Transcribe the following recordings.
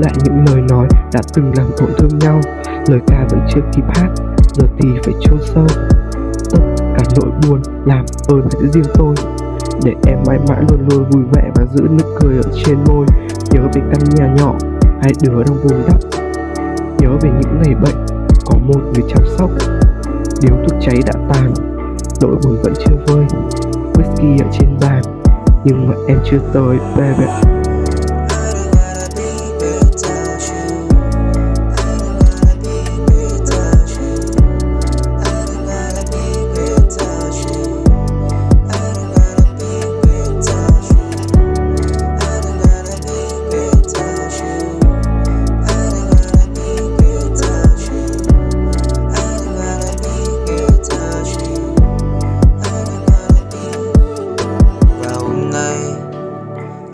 lại những lời nói đã từng làm tổn thương nhau. Lời ca vẫn chưa kịp hát, giờ thì phải chôn sâu tất cả nỗi buồn. Làm ơn hãy giữ riêng tôi, để em mãi mãi luôn luôn vui vẻ và giữ nụ cười ở trên môi. Nhớ về căn nhà nhỏ, hai đứa đang vun đắp. Nhớ về những ngày bệnh, có một người chăm sóc. Điếu thuốc cháy đã tàn, nỗi buồn vẫn chưa vơi. Whisky ở trên bàn, nhưng mà em chưa tới, baby.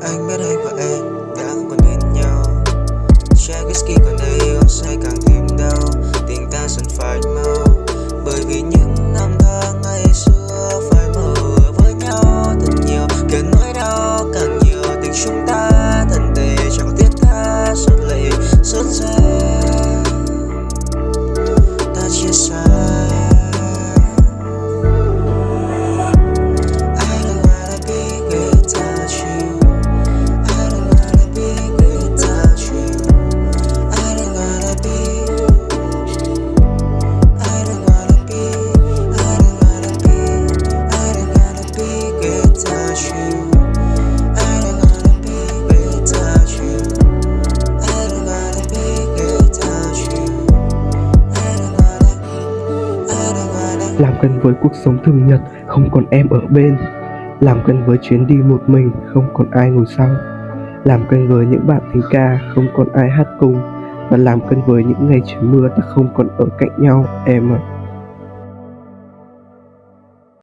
Anh biết anh và em đã không còn bên nhau. Chai whisky còn đây uống say càng thêm đau. Tình ta dần phai màu, bởi vì những năm tháng ngày xưa phải mơ với nhau thật nhiều. Khiến nỗi đau càng nhiều, tình chúng ta thân tệ chẳng thiết tha suốt lệ suốt ra. Ta chia xa. Làm quen với cuộc sống thường nhật, không còn em ở bên. Làm quen với chuyến đi một mình, không còn ai ngồi sau. Làm quen với những bản tình ca, không còn ai hát cùng. Và làm quen với những ngày trời mưa, ta không còn ở cạnh nhau, em ạ.